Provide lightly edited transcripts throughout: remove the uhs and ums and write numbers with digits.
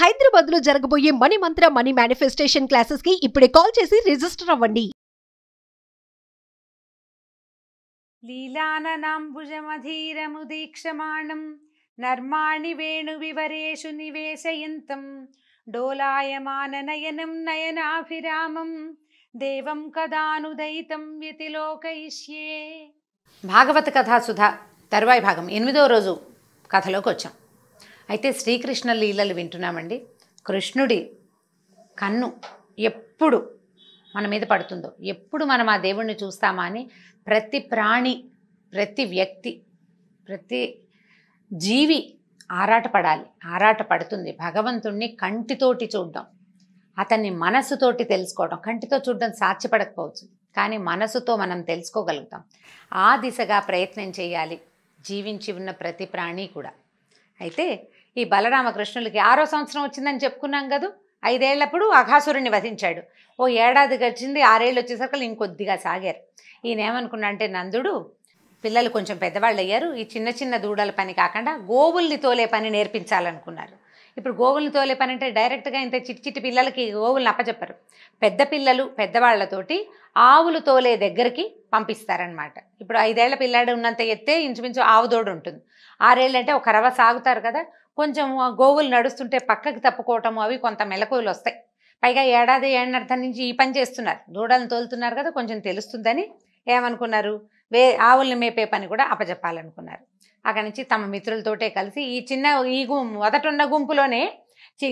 హైదరాబాద్ లో జరగబోయే మనీ మంత్ర money manifestation classes కి ఇప్పుడే కాల్ చేసి రిజిస్టర్ అవ్వండి. లీలాననాంబుజమధీరముదీక్షమాణం నర్మాణి వేణువివరేషు నివేశయంతం డోలాయమాననయనం నయనాభిరామం దేవం కదానుదయితం వ్యతిలోకయిష్యే. భాగవత కథాసుధ తరువాయి భాగం 8వ రోజు కథలోకి వచ్చాం. అయితే శ్రీకృష్ణ లీలలు వింటున్నామండి. కృష్ణుడి కన్ను ఎప్పుడు మన మీద పడుతుందో, ఎప్పుడు మనం ఆ దేవుణ్ణి చూస్తామా అని ప్రతి ప్రాణి, ప్రతి వ్యక్తి, ప్రతి జీవి ఆరాట పడుతుంది. భగవంతుణ్ణి కంటితోటి చూడడం, అతన్ని మనసుతోటి తెలుసుకోవడం. కంటితో చూడడం సాధ్యపడకపోవచ్చు, కానీ మనసుతో మనం తెలుసుకోగలుగుతాం. ఆ దిశగా ప్రయత్నం చేయాలి జీవించి ఉన్న ప్రతి ప్రాణి కూడా. అయితే ఈ బలరామకృష్ణులకి 6వ సంవత్సరం వచ్చిందని చెప్పుకున్నాం కదా. 5 ఏళ్లప్పుడు అఘాసురుణ్ణి వధించాడు. ఓ ఏడాది గడిచింది, 6 ఏళ్ళు వచ్చేసరికి ఇంకొద్దిగా సాగారు. ఈయన ఏమనుకున్నా అంటే, నందుడు పిల్లలు కొంచెం పెద్దవాళ్ళు అయ్యారు, ఈ చిన్న చిన్న దూడల పని కాకుండా గోవుల్ని తోలే పని నేర్పించాలనుకున్నారు. ఇప్పుడు గోవుల్ని తోలే పని అంటే డైరెక్ట్గా ఇంత చిట్టి పిల్లలకి గోవుల్ని అప్పచెప్పరు. పెద్ద పిల్లలు పెద్దవాళ్లతోటి ఆవులు తోలే దగ్గరికి పంపిస్తారనమాట. ఇప్పుడు 5 ఏళ్ల పిల్లాడు ఉన్నంత ఎత్తే ఇంచుమించు ఆవు దోడు ఉంటుంది. 6 ఏళ్ళు అంటే ఒక రవ సాగుతారు కదా, కొంచెం గోవులు నడుస్తుంటే పక్కకి తప్పుకోవటము అవి కొంత మెలకువలు వస్తాయి. పైగా ఏడాది ఏళ్ళన్నర నుంచి ఈ పని చేస్తున్నారు, దూడలను తోలుతున్నారు కదా, కొంచెం తెలుస్తుందని ఏమనుకున్నారు, ఆవుల్ని మేపే పని కూడా అప్పచెప్పాలనుకున్నారు. అక్కడి నుంచి తమ మిత్రులతోటే కలిసి ఈ మొదటున్న గుంపులోనే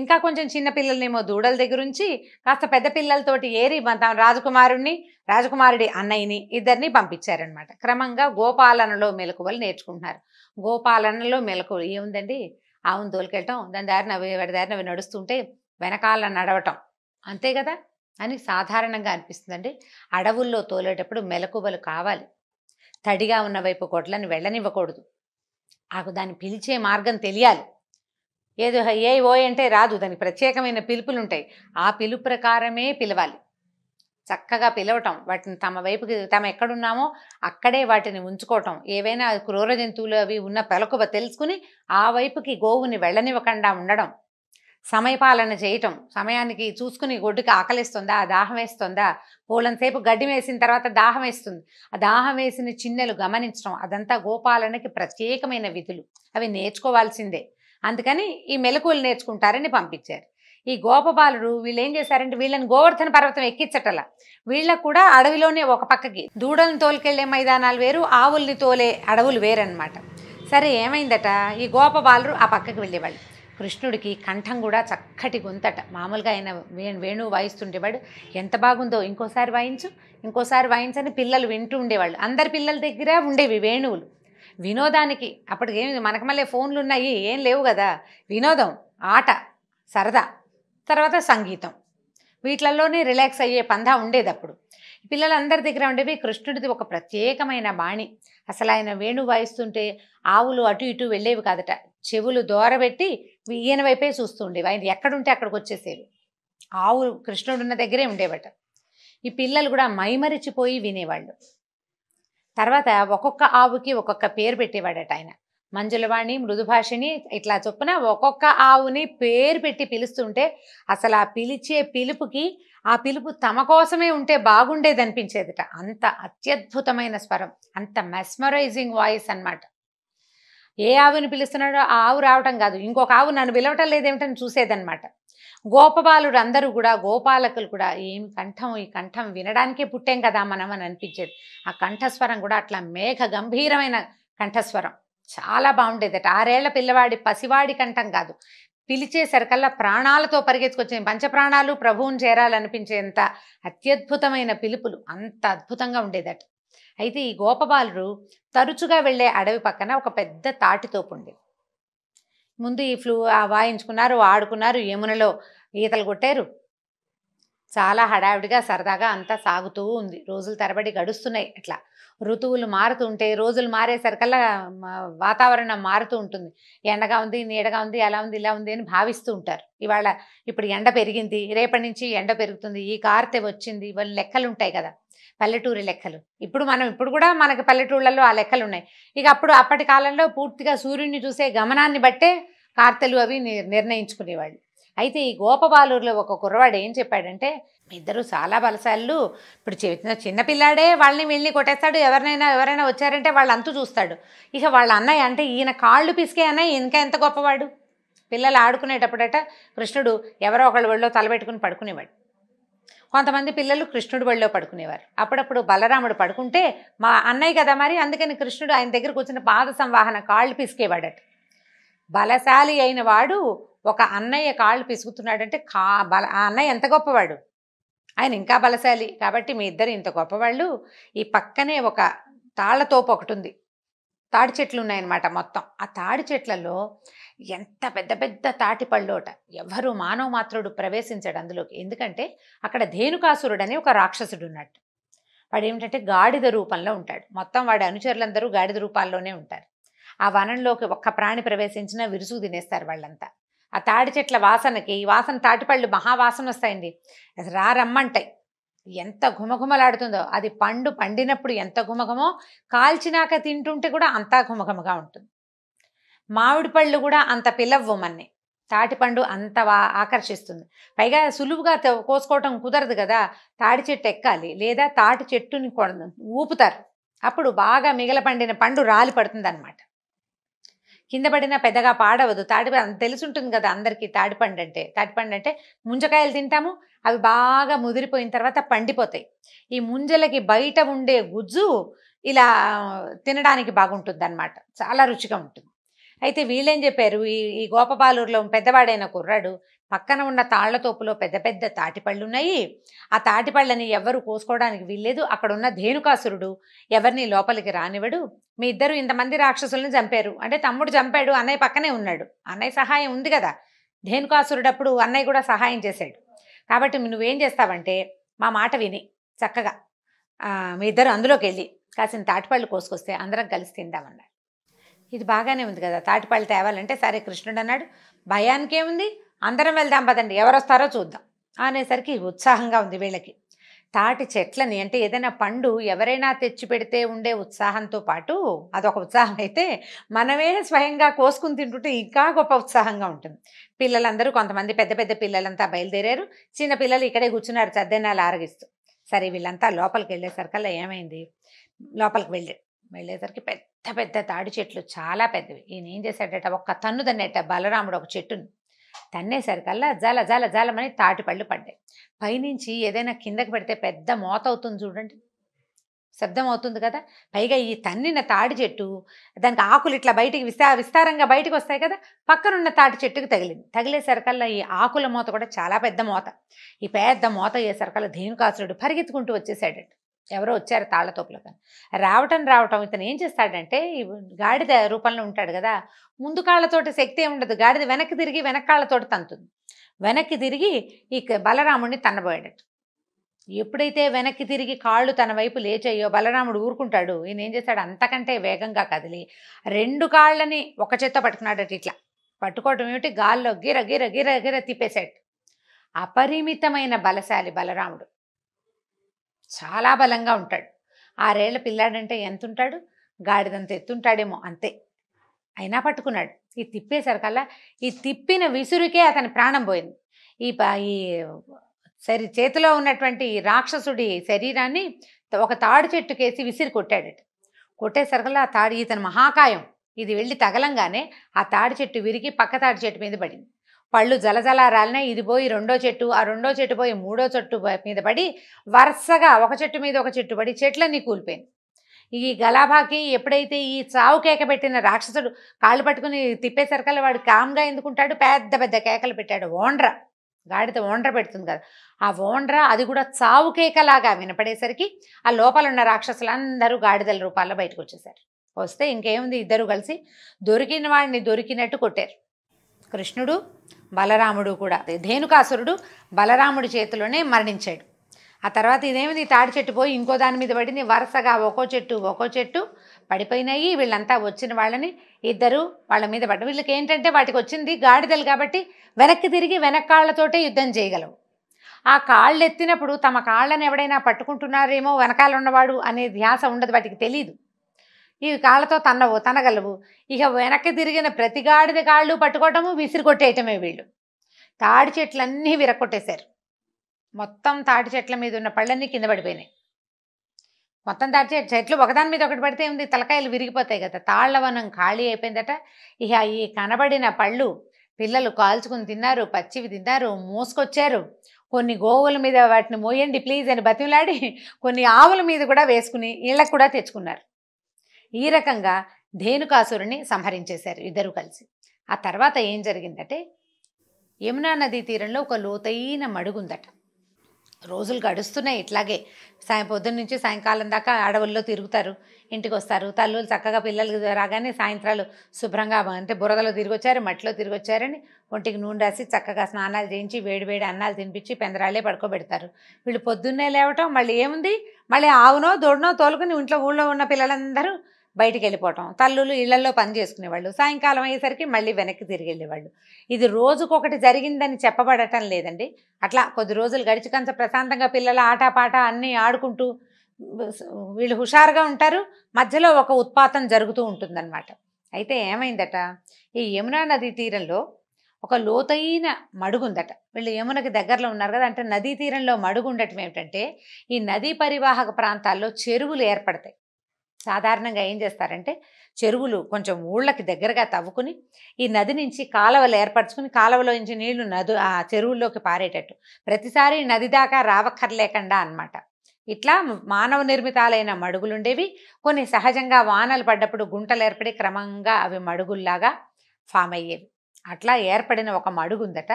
ఇంకా కొంచెం చిన్న పిల్లలనేమో దూడల దగ్గర ఉంచి కాస్త పెద్ద పిల్లలతోటి ఏరి తమ రాజకుమారుడి అన్నయ్యని ఇద్దరిని పంపించారనమాట. క్రమంగా గోపాలనలో మెలకువలు నేర్చుకుంటున్నారు. గోపాలనలో మెలకువలు ఏముందండి, ఆవును తోలుకెళ్ళటం, వాడి దారిన అవి నడుస్తుంటే వెనకాల నడవటం, అంతే కదా అని సాధారణంగా అనిపిస్తుందండి. అడవుల్లో తోలేటప్పుడు మెలకువలు కావాలి. తడిగా ఉన్న వైపు గొడ్లని వెళ్ళనివ్వకూడదు. దాన్ని పిలిచే మార్గం తెలియాలి. ఏదో ఏ ఓయ్ అంటే రాదు, దానికి ప్రత్యేకమైన పిలుపులు ఉంటాయి. ఆ పిలుపు ప్రకారమే పిలవాలి. చక్కగా పిలవటం, వాటిని తమ వైపుకి తాము ఎక్కడున్నామో అక్కడే వాటిని ఉంచుకోవటం. ఏవైనా క్రూర జంతువులు అవి ఉన్న పెలకువ తెలుసుకుని ఆ వైపుకి గోవుని వెళ్ళనివ్వకుండా ఉండడం. సమయపాలన చేయటం, సమయానికి చూసుకుని గొడ్డుకి ఆకలిస్తుందా, దాహం వేస్తుందా, పూలంతసేపు గడ్డి వేసిన తర్వాత దాహం వేస్తుంది, ఆ దాహం వేసిన చిన్నెలు గమనించడం, అదంతా గోపాలనకి ప్రత్యేకమైన విధులు. అవి నేర్చుకోవాల్సిందే. అందుకని ఈ మెలకువలు నేర్చుకుంటారని పంపించారు. ఈ గోపబాలుడు వీళ్ళు ఏం చేశారంటే, వీళ్ళని గోవర్ధన పర్వతం ఎక్కించటలా, వీళ్ళకు కూడా అడవిలోనే ఒక పక్కకి దూడలను తోలుకెళ్లే మైదానాలు వేరు, ఆవుల్ని తోలే అడవులు వేరనమాట. సరే ఏమైందట, ఈ గోపబాలుడు ఆ పక్కకి వెళ్ళేవాళ్ళు. కృష్ణుడికి కంఠం కూడా చక్కటి గొంతట. మామూలుగా ఆయన వేణువు వాయిస్తుండేవాడు. ఎంత బాగుందో, ఇంకోసారి వాయించని పిల్లలు వింటూ ఉండేవాళ్ళు. అందరి పిల్లల దగ్గర ఉండేవి వేణువులు. వినోదానికి అప్పటికి మనకు మళ్ళీ ఫోన్లు ఉన్నాయి, ఏం లేవు కదా. వినోదం, ఆట, సరదా, తర్వాత సంగీతం, వీటిలలోనే రిలాక్స్ అయ్యే పందా ఉండేది అప్పుడు. పిల్లలందరి దగ్గర ఉండేవి. కృష్ణుడిది ఒక ప్రత్యేకమైన బాణి. అసలు ఆయన వేణు వాయిస్తుంటే ఆవులు అటు ఇటు వెళ్ళేవి కాదట. చెవులు దోరబెట్టి ఈయన వైపే చూస్తూ ఉండేవి. ఆయన ఎక్కడుంటే అక్కడికి వచ్చేసేవి. ఆవు కృష్ణుడున్న దగ్గరే ఉండేవట. ఈ పిల్లలు కూడా మైమరిచిపోయి వినేవాళ్ళు. తర్వాత ఒక్కొక్క ఆవుకి ఒక్కొక్క పేరు పెట్టేవాడట ఆయన. మంజులవాణి, మృదుభాషిణి, ఇట్లా చొప్పున ఒక్కొక్క ఆవుని పేరు పెట్టి పిలుస్తుంటే అసలు ఆ పిలిచే పిలుపుకి ఆ పిలుపు తమ కోసమే ఉంటే బాగుండేది అనిపించేదట. అంత అత్యద్భుతమైన స్వరం, అంత మెస్మరైజింగ్ వాయిస్ అన్నమాట. ఏ ఆవుని పిలుస్తున్నాడో ఆ ఆవు రావటం కాదు, ఇంకొక ఆవు నన్ను పిలవటం లేదేమిటని చూసేదన్నమాట. గోపబాలుడు అందరూ కూడా, గోపాలకులు కూడా, ఏమి కంఠం, ఈ కంఠం వినడానికే పుట్టాం కదా మనం అని అనిపించేది. ఆ కంఠస్వరం కూడా అట్లా మేఘ గంభీరమైన కంఠస్వరం, చాలా బాగుండేదట. 6 ఏళ్ల పిల్లవాడి పసివాడి కంఠం కాదు, పిలిచేసరికల్లా ప్రాణాలతో పరిగెత్తుకొచ్చే పంచప్రాణాలు ప్రభువుని చేరాలనిపించేంత అత్యద్భుతమైన పిలుపులు, అంత అద్భుతంగా ఉండేదట. అయితే ఈ గోపబాలుడు తరచుగా వెళ్ళే అడవి పక్కన ఒక పెద్ద తాటితోపు ఉండేది. ముందు ఈ వాయించుకున్నారు, ఆడుకున్నారు, యమునలో ఈతలు కొట్టారు. చాలా హడావిడిగా సరదాగా అంతా సాగుతూ ఉంది. రోజుల తరబడి గడుస్తున్నాయి. అట్లా ఋతువులు మారుతుంటే, రోజులు మారేసరికల్లా వాతావరణం మారుతూ ఉంటుంది. ఎండగా ఉంది, నీడగా ఉంది, అలా ఉంది, ఇలా ఉంది అని భావిస్తూ ఉంటారు. ఇప్పుడు ఎండ పెరిగింది, రేపటి నుంచి ఎండ పెరుగుతుంది, ఈ కార్తె వచ్చింది, ఇవన్నీ లెక్కలు ఉంటాయి కదా, పల్లెటూరి లెక్కలు. ఇప్పుడు కూడా మనకి పల్లెటూళ్ళల్లో ఆ లెక్కలు ఉన్నాయి. ఇక అప్పటి కాలంలో పూర్తిగా సూర్యుడిని చూసే గమనాన్ని బట్టే కార్తెలు అవి నిర్ణయించుకునేవాళ్ళు. అయితే ఈ గోపబాలురులో ఒక కుర్రవాడు ఏం చెప్పాడంటే, మీ ఇద్దరు చాలా బలశాలు, ఇప్పుడు చిన్న పిల్లాడే వాళ్ళని వీళ్ళని కొట్టేస్తాడు, ఎవరైనా వచ్చారంటే వాళ్ళ అంతు చూస్తాడు. ఇక వాళ్ళ అన్నయ్య అంటే ఈయన కాళ్ళు పిసికే అన్నయ్య ఇంకా ఎంత గొప్పవాడు. పిల్లలు ఆడుకునేటప్పుడట కృష్ణుడు ఎవరో ఒకళ్ళు ఒళ్ళో తలబెట్టుకుని పడుకునేవాడు. కొంతమంది పిల్లలు కృష్ణుడు ఒళ్ళో పడుకునేవారు. అప్పుడప్పుడు బలరాముడు పడుకుంటే మా అన్నయ్య కదా మరి, అందుకని కృష్ణుడు ఆయన దగ్గర కూర్చుని పాద సంవాహన కాళ్ళు పిసికేవాడట. బలశాలి అయిన వాడు ఒక అన్నయ్య కాళ్ళు పిసుకుతున్నాడంటే ఆ అన్నయ్య ఎంత గొప్పవాడు, ఆయన ఇంకా బలశాలి. కాబట్టి మీ ఇద్దరు ఇంత గొప్పవాళ్ళు. ఈ పక్కనే ఒక తాళ్లతోపు ఒకటి ఉంది, తాడి చెట్లు ఉన్నాయన్నమాట మొత్తం. ఆ తాడి చెట్లలో ఎంత పెద్ద పెద్ద తాటి పళ్ళోట, ఎవరు మానవ మాత్రుడు ప్రవేశించాడు అందులోకి. ఎందుకంటే అక్కడ ధేనుకాసురుడు అని ఒక రాక్షసుడు ఉన్నట్టు. వాడు ఏమిటంటే గాడిద రూపంలో ఉంటాడు. మొత్తం వాడి అనుచరులందరూ గాడిద రూపాల్లోనే ఉంటారు. ఆ వనంలోకి ఒక్క ప్రాణి ప్రవేశించినా విరుసుకు తినేస్తారు వాళ్ళంతా. ఆ తాడి చెట్ల వాసనకి, ఈ వాసన తాటిపళ్ళు మహావాసన వస్తాయండి, రమ్మంటాయి. ఎంత ఘుమఘుమలాడుతుందో. అది పండినప్పుడు ఎంత ఘుమఘమో, కాల్చినాక తింటుంటే కూడా అంతా ఘుమఘమగా ఉంటుంది. మామిడి పళ్ళు కూడా అంత పిల్లవ్వు మన్ని, తాటిపండు అంత ఆకర్షిస్తుంది. పైగా సులువుగా కోసుకోవటం కుదరదు కదా, తాడి చెట్టు ఎక్కాలి లేదా తాటి చెట్టుని ఊపుతారు. అప్పుడు బాగా మిగల పండిన పండు రాలి పడుతుంది అనమాట. కింద పడినా పెద్దగా పాడవదు. తెలుసుంటుంది కదా అందరికీ తాటిపండు అంటే ముంజకాయలు తింటాము, అవి బాగా ముదిరిపోయిన తర్వాత పండిపోతాయి. ఈ ముంజలకి బయట ఉండే గుజ్జు ఇలా తినడానికి బాగుంటుంది అనమాట, చాలా రుచిగా ఉంటుంది. అయితే వీళ్ళేం చెప్పారు, ఈ గోపబాలూరులో పెద్దవాడైన కుర్రాడు పక్కన ఉన్న తాళ్లతోపులో పెద్ద పెద్ద తాటిపళ్ళు ఉన్నాయి. ఆ తాటిపళ్ళని ఎవరు కోసుకోవడానికి వీల్లేదు. అక్కడ ఉన్న ధేనుకాసురుడు ఎవరిని లోపలికి రానివ్వడు. మీ ఇద్దరు ఇంతమంది రాక్షసులను చంపారు అంటే, తమ్ముడు చంపాడు, అన్నయ్య పక్కనే ఉన్నాడు, అన్నయ్య సహాయం ఉంది కదా. ధేనుకాసురుడు అప్పుడు అన్నయ్య కూడా సహాయం చేశాడు. కాబట్టి నువ్వేం చేస్తావంటే మా మాట విని చక్కగా మీ ఇద్దరు అందులోకి వెళ్ళి కాసిన తాటిపళ్ళు కోసుకొస్తే అందరం కలిసి తిందామన్నారు. ఇది బాగానే ఉంది కదా, తాటిపళ్ళు తేవాలంటే సరే కృష్ణుడు అన్నాడు, భయానికి ఏముంది, అందరం వెళ్దాం పదండి, ఎవరు వస్తారో చూద్దాం అనేసరికి ఉత్సాహంగా ఉంది వీళ్ళకి. తాటి చెట్లని అంటే ఏదైనా పండు ఎవరైనా తెచ్చి పెడితే ఉండే ఉత్సాహంతో పాటు అదొక ఉత్సాహం అయితే, మనమే స్వయంగా కోసుకుని తింటుంటే ఇంకా గొప్ప ఉత్సాహంగా ఉంటుంది. పిల్లలందరూ కొంతమంది పెద్ద పెద్ద పిల్లలంతా బయలుదేరారు, చిన్న పిల్లలు ఇక్కడే కూర్చున్నారు చద్దెనాలు ఆరగిస్తూ. సరే వీళ్ళంతా లోపలికి వెళ్ళేసరికల్లా ఏమైంది, లోపలికి వెళ్ళేసరికి పెద్ద పెద్ద తాడి చెట్లు చాలా పెద్దవి. ఈయన ఏం చేశాడట, ఒక్క తన్ను తన్నేట బలరాముడు ఒక చెట్టుని తన్నేసరికల్లా జల జల జలమని తాటిపళ్ళు పడ్డాయి. పైనుంచి ఏదైనా కిందకి పెడితే పెద్ద మోత అవుతుంది చూడండి, శబ్దం అవుతుంది కదా. పైగా ఈ తన్నిన తాడి చెట్టు, దానికి ఆకులు ఇట్లా బయటికి విస్తారంగా బయటకు వస్తాయి కదా, పక్కనున్న తాటి చెట్టుకు తగిలేసరికల్లా ఈ ఆకుల మోత కూడా చాలా పెద్ద మోత. ఈ పెద్ద మోత అయ్యేసరికల్లా ధేనుకాసురుడు పరిగెత్తుకుంటూ వచ్చేసాడట. ఎవరో వచ్చారు తాళ్లతోపులో. కానీ రావటం ఇతను ఏం చేస్తాడంటే, ఈ గాడిద రూపంలో ఉంటాడు కదా, ముందు కాళ్ళతోటి శక్తి ఏమి ఉండదు, గాడిద వెనక్కి తిరిగి వెనకాళ్ళతోటి తంతుంది. వెనక్కి తిరిగి ఈ బలరాముడిని తన్నబోయాడట. ఎప్పుడైతే వెనక్కి తిరిగి కాళ్ళు తన వైపు లేచాయో బలరాముడు ఊరుకుంటాడు. ఈయన ఏం చేస్తాడు, అంతకంటే వేగంగా కదిలి 2 కాళ్ళని ఒక చేత్తో పట్టుకున్నాడట. ఇట్లా పట్టుకోవటం ఏమిటి, గాల్లో గిర గిర గిర గిర తిప్పేశాడు. అపరిమితమైన బలశాలి బలరాముడు, చాలా బలంగా ఉంటాడు. 6 ఏళ్ల పిల్లాడంటే ఎంత ఉంటాడు, గాడిదంత ఎత్తుంటాడేమో అంతే. అయినా పట్టుకున్నాడు. ఈ తిప్పేసరికల్లా ఈ తిప్పిన విసురుకే అతని ప్రాణం పోయింది. ఈ చేతిలో ఉన్నటువంటి రాక్షసుడి శరీరాన్ని ఒక తాడి చెట్టుకేసి విసిరి కొట్టాడట. కొట్టేసరికల్లా ఆ తాడి, ఇతని మహాకాయం ఇది వెళ్ళి తగలంగానే ఆ తాడి చెట్టు విరిగి పక్క తాడి చెట్టు మీద పడింది. పళ్ళు జలజల రాలినాయి. ఇది పోయి 2వ చెట్టు, ఆ 2వ చెట్టు పోయి 3వ చెట్టు మీద పడి వరుసగా ఒక చెట్టు మీద ఒక చెట్టు పడి చెట్లన్నీ కూలిపోయింది. ఈ గలాభాకి ఎప్పుడైతే ఈ చావు కేక పెట్టిన రాక్షసుడు కాళ్ళు పట్టుకుని తిప్పేసరికల్లా వాడు కామ్గా ఎందుకుంటాడు, పెద్ద పెద్ద కేకలు పెట్టాడు. ఓండ్ర, గాడిద ఓండ్ర పెడుతుంది కదా, ఆ ఓండ్ర అది కూడా చావు కేకలాగా వినపడేసరికి ఆ లోపల ఉన్న రాక్షసులందరూ గాడిదల రూపాల్లో బయటకు వచ్చేసారు. వస్తే ఇంకేముంది, ఇద్దరు కలిసి దొరికిన వాడిని దొరికినట్టు కొట్టారు. కృష్ణుడు బలరాముడు కూడా. ధేనుకాసురుడు బలరాముడి చేతిలోనే మరణించాడు. ఆ తర్వాత ఇదేమిది, తాడి చెట్టు పోయి ఇంకో దాని మీద పడింది. వరుసగా ఒక్కో చెట్టు పడిపోయినాయి. వీళ్ళంతా వచ్చిన వాళ్ళని ఇద్దరు వాళ్ళ మీద పడ్డ. వీళ్ళకి ఏంటంటే వాటికి వచ్చింది గాడిదలు కాబట్టి వెనక్కి తిరిగి వెనకాళ్లతోటే యుద్ధం చేయగలవు. ఆ కాళ్ళు ఎత్తినప్పుడు తమ కాళ్ళని ఎవడైనా పట్టుకుంటున్నారేమో వెనకాల ఉన్నవాడు అనే ధ్యాస ఉండదు, వాటికి తెలీదు. ఈ కాళ్ళతో తనగలవు. ఇక వెనక్కి తిరిగిన ప్రతి గాడిద కాళ్ళు పట్టుకోవటము, విసిరి కొట్టేయటమే వీళ్ళు. తాడి చెట్లన్నీ విరగొట్టేశారు. మొత్తం తాటి చెట్ల మీద ఉన్న పళ్ళన్నీ కింద పడిపోయినాయి. మొత్తం తాటి చెట్లు ఒకదాని మీద ఒకటి పడితే ఉంది, తలకాయలు విరిగిపోతాయి కదా. తాళ్లవనం ఖాళీ అయిపోయిందట. ఇక ఈ కనబడిన పళ్ళు పిల్లలు కాల్చుకుని తిన్నారు, పచ్చివి తిన్నారు, మోసుకొచ్చారు. కొన్ని గోవుల మీద వాటిని మోయండి ప్లీజ్ అని బతిమలాడి కొన్ని ఆవుల మీద కూడా వేసుకుని ఇళ్ళకు కూడా తెచ్చుకున్నారు. ఈ రకంగా ధేనుకాసురుని సంహరించేశారు ఇద్దరు కలిసి. ఆ తర్వాత ఏం జరిగిందంటే, యమునా నదీ తీరంలో ఒక లోతైన మడుగుందట. రోజులు గడుస్తున్నాయి ఇట్లాగే. పొద్దున్న నుంచి సాయంకాలం దాకా అడవుల్లో తిరుగుతారు, ఇంటికి వస్తారు. తల్లులు చక్కగా పిల్లలు రాగానే సాయంత్రాలు శుభ్రంగా అంటే బురదలో తిరిగొచ్చారు, మట్టిలో తిరిగొచ్చారని ఒంటికి నూనె రాసి చక్కగా స్నానాలు చేయించి వేడి వేడి అన్నాలు తినిపించి పెందరాళ్ళే పడుకోబెడతారు. వీళ్ళు పొద్దున్నే లేవటం, మళ్ళీ ఏముంది, మళ్ళీ ఆవునో దూడనో తోలుకుని ఊళ్ళో ఉన్న పిల్లలందరూ బయటికి వెళ్ళిపోవటం. తల్లులు ఇళ్లలో పని చేసుకునేవాళ్ళు. సాయంకాలం అయ్యేసరికి మళ్ళీ వెనక్కి తిరిగి వెళ్ళేవాళ్ళు. ఇది రోజుకొకటి జరిగిందని చెప్పబడటం లేదండి. అట్లా కొద్ది రోజులు గడిచి కొంచెం ప్రశాంతంగా పిల్లల ఆటపాట అన్నీ ఆడుకుంటూ వీళ్ళు హుషారుగా ఉంటారు. మధ్యలో ఒక ఉత్పాతం జరుగుతూ ఉంటుందన్నమాట. అయితే ఏమైందట, ఈ యమునా నదీ తీరంలో ఒక లోతైన మడుగుందట. వీళ్ళు యమునకి దగ్గరలో ఉన్నారు కదా, అంటే నదీ తీరంలో మడుగు ఉండటం ఏమిటంటే, ఈ నదీ పరివాహక ప్రాంతాల్లో చెరువులు ఏర్పడతాయి. సాధారణంగా ఏం చేస్తారంటే, చెరువులు కొంచెం ఊళ్ళకి దగ్గరగా తవ్వుకుని ఈ నది నుంచి కాలువలు ఏర్పరచుకుని కాలువలో నుంచి నీళ్లు ఆ చెరువుల్లోకి పారేటట్టు, ప్రతిసారి నది దాకా రావక్కర్లేకుండా అన్నమాట. ఇట్లా మానవ నిర్మితాలైన మడుగులుండేవి. కొన్ని సహజంగా వానలు పడ్డప్పుడు గుంటలు ఏర్పడి క్రమంగా అవి మడుగుల్లాగా ఫామ్ అయ్యేవి. అట్లా ఏర్పడిన ఒక మడుగుందట.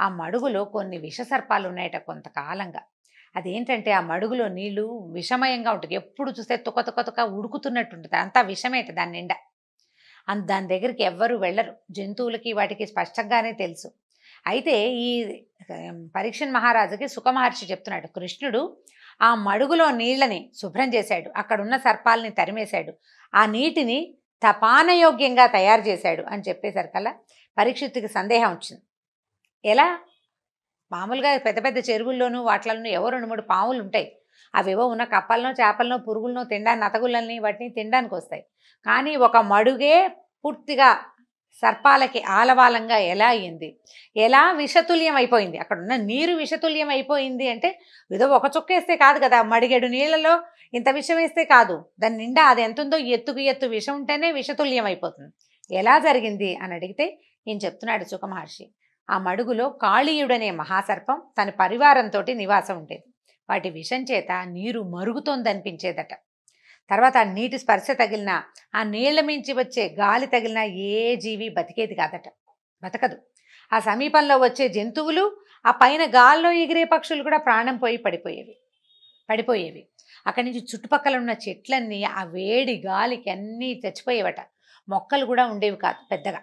ఆ మడుగులో కొన్ని విషసర్పాలు ఉన్నాయట కొంతకాలంగా. అదేంటంటే, ఆ మడుగులో నీళ్లు విషమయంగా ఉంటుంది. ఎప్పుడు చూస్తే తుక ఉడుకుతున్నట్టు ఉంటుంది. అంతా విషమేట దాని నిండా. దాని దగ్గరికి ఎవ్వరూ వెళ్ళరు. జంతువులకి వాటికి స్పష్టంగానే తెలుసు. అయితే ఈ పరీక్షణ్ మహారాజుకి సుఖమహర్షి చెప్తున్నాడు, కృష్ణుడు ఆ మడుగులో నీళ్ళని శుభ్రం చేశాడు, అక్కడున్న సర్పాలని తరిమేశాడు, ఆ నీటిని తపానయోగ్యంగా తయారు చేశాడు అని చెప్పేసరికల్లా పరీక్షిత్తుకి సందేహం వచ్చింది. ఎలా? మామూలుగా పెద్ద పెద్ద చెరువుల్లోనూ వాటిలోనూ ఏవో 2-3 పాములు ఉంటాయి. అవేవో ఉన్న కప్పలనో చేపలనో పురుగులనో తినడానికి, నతగుళ్ళని వాటిని తినడానికి వస్తాయి. కానీ ఒక మడుగే పూర్తిగా సర్పాలకి ఆలవాలంగా ఎలా అయ్యింది, ఎలా విషతుల్యం అయిపోయింది, అక్కడ ఉన్న నీరు విషతుల్యం అయిపోయింది అంటే ఏదో ఒక చుక్క వేస్తే కాదు కదా, మడిగేడు నీళ్ళలో ఇంత విషం వేస్తే కాదు, దాని నిండా అది ఎంత ఉందో ఎత్తుకు ఎత్తు విషం ఉంటేనే విషతుల్యం అయిపోతుంది. ఎలా జరిగింది అని అడిగితే ఈయన చెప్తున్నాడు సుఖమహర్షి, ఆ మడుగులో కాళీయుడనే మహాసర్పం తన పరివారంతో నివాసం ఉండేది. వాటి విషం చేత నీరు మరుగుతోందనిపించేదట. తర్వాత ఆ నీటి స్పర్శ తగిలిన, ఆ నీళ్ల మించి వచ్చే గాలి తగిలిన ఏ జీవి బతికేది కాదట, బతకదు. ఆ సమీపంలో వచ్చే జంతువులు, ఆ పైన గాల్లో ఎగిరే పక్షులు కూడా ప్రాణం పోయి పడిపోయేవి. అక్కడి నుంచి చుట్టుపక్కల ఉన్న చెట్లన్నీ ఆ వేడి గాలికి అన్నీ చచ్చిపోయేవట. మొక్కలు కూడా ఉండేవి కాదు పెద్దగా,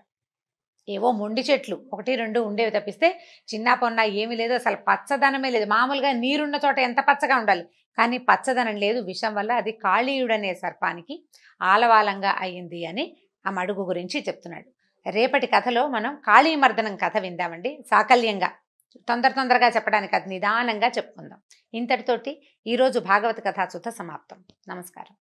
ఏవో మొండి చెట్లు 1-2 ఉండేవి తప్పిస్తే చిన్న పొన్న ఏమీ లేదు. అసలు పచ్చదనమే లేదు. మామూలుగా నీరున్న చోట ఎంత పచ్చగా ఉండాలి, కానీ పచ్చదనం లేదు. విషం వల్ల అది కాళీయుడనే సర్పానికి ఆలవాలంగా అయ్యింది అని ఆ మడుగు గురించి చెప్తున్నాడు. రేపటి కథలో మనం కాళీమర్దనం కథ విందామండి. సాకల్యంగా తొందరగా చెప్పడానికి అది నిదానంగా చెప్పుకుందాం. ఇంతటితోటి ఈరోజు భాగవత కథాసుధ సమాప్తం. నమస్కారం.